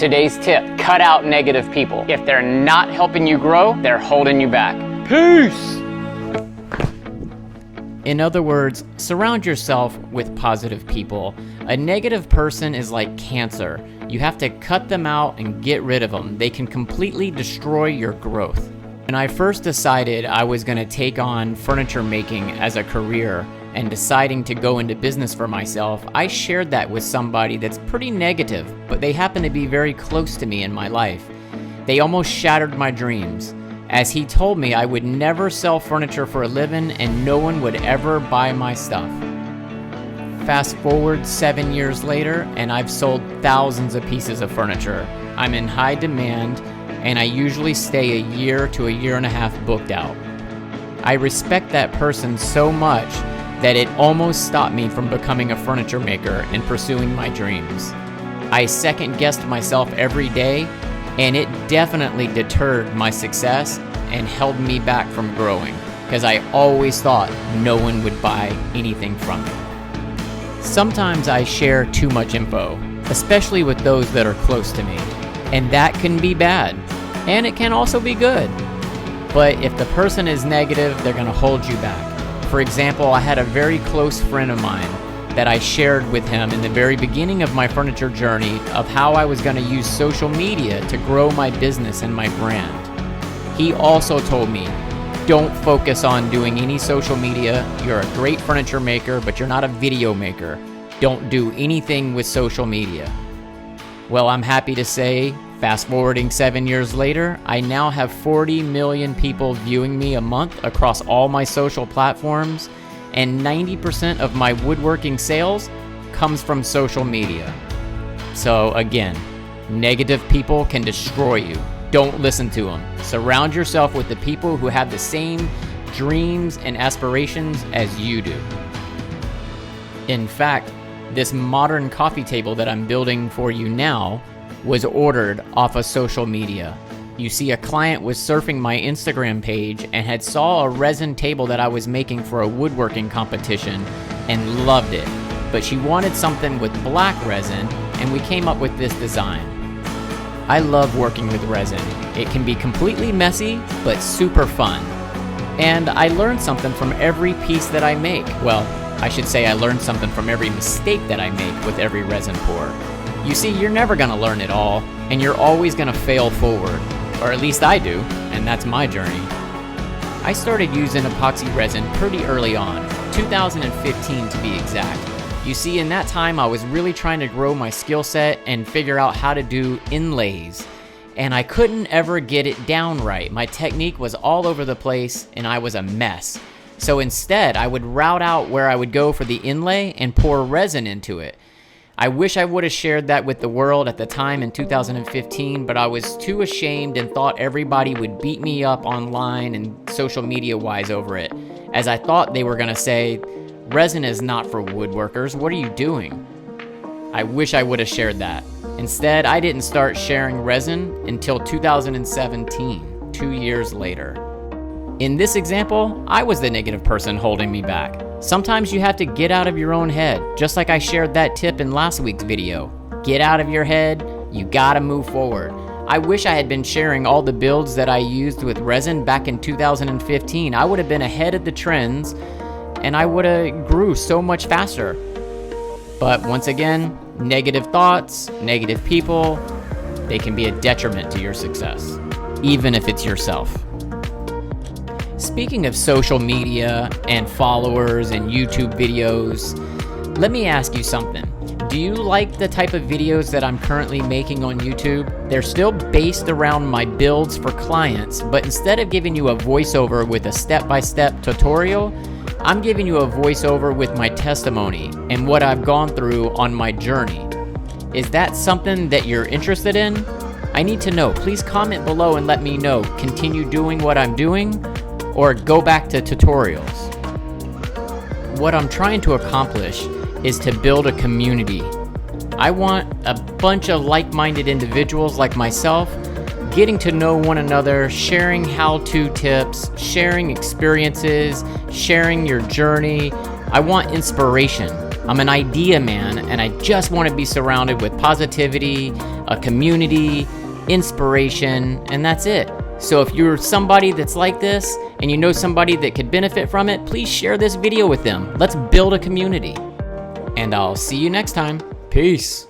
Today's tip, cut out negative people. If they're not helping you grow, they're holding you back. Peace! In other words, surround yourself with positive people. A negative person is like cancer. You have to cut them out and get rid of them. They can completely destroy your growth. When I first decided I was going to take on furniture making as a career and deciding to go into business for myself, I shared that with somebody that's pretty negative, but they happen to be very close to me in my life. They almost shattered my dreams, as he told me I would never sell furniture for a living and no one would ever buy my stuff. Fast forward 7 years later, and I've sold thousands of pieces of furniture. I'm in high demand, and I usually stay a year to a year and a half booked out. I respect that person so much that it almost stopped me from becoming a furniture maker and pursuing my dreams. I second-guessed myself every day, and it definitely deterred my success and held me back from growing, because I always thought no one would buy anything from me. Sometimes I share too much info, especially with those that are close to me, and that can be bad, and it can also be good. But if the person is negative, they're going to hold you back. For example, I had a very close friend of mine that I shared with him in the very beginning of my furniture journey of how I was going to use social media to grow my business and my brand. He also told me, don't focus on doing any social media. You're a great furniture maker, but you're not a video maker. Don't do anything with social media. Well, I'm happy to say, fast forwarding 7 years later, I now have 40 million people viewing me a month across all my social platforms, and 90% of my woodworking sales comes from social media. So again, negative people can destroy you. Don't listen to them. Surround yourself with the people who have the same dreams and aspirations as you do. In fact, this modern coffee table that I'm building for you now was ordered off of social media. You see, a client was surfing my Instagram page and had saw a resin table that I was making for a woodworking competition and loved it. But she wanted something with black resin, and we came up with this design. I love working with resin. It can be completely messy, but super fun. And I learned something from every piece that I make. Well, I should say I learned something from every mistake that I make with every resin pour. You see, you're never gonna learn it all, and you're always gonna fail forward. Or at least I do, and that's my journey. I started using epoxy resin pretty early on, 2015 to be exact. You see, in that time I was really trying to grow my skill set and figure out how to do inlays. And I couldn't ever get it down right. My technique was all over the place and I was a mess. So instead, I would route out where I would go for the inlay and pour resin into it. I wish I would have shared that with the world at the time in 2015, but I was too ashamed and thought everybody would beat me up online and social media wise over it, as I thought they were gonna say, resin is not for woodworkers, what are you doing? I wish I would have shared that. Instead, I didn't start sharing resin until 2017, 2 years later. In this example, I was the negative person holding me back. Sometimes you have to get out of your own head, just like I shared that tip in last week's video. Get out of your head, you gotta move forward. I wish I had been sharing all the builds that I used with resin back in 2015. I would have been ahead of the trends and I would have grew so much faster. But once again, negative thoughts, negative people, they can be a detriment to your success, even if it's yourself. Speaking of social media and followers and YouTube videos, let me ask you something. Do you like the type of videos that I'm currently making on YouTube? They're still based around my builds for clients, but instead of giving you a voiceover with a step-by-step tutorial, I'm giving you a voiceover with my testimony and what I've gone through on my journey. Is that something that you're interested in? I need to know. Please comment below and let me know. Continue doing what I'm doing, or go back to tutorials. What I'm trying to accomplish is to build a community. I want a bunch of like-minded individuals like myself getting to know one another, sharing how-to tips, sharing experiences, sharing your journey. I want inspiration. I'm an idea man, and I just want to be surrounded with positivity, a community, inspiration, and that's it. So if you're somebody that's like this, and you know somebody that could benefit from it, please share this video with them. Let's build a community. And I'll see you next time. Peace.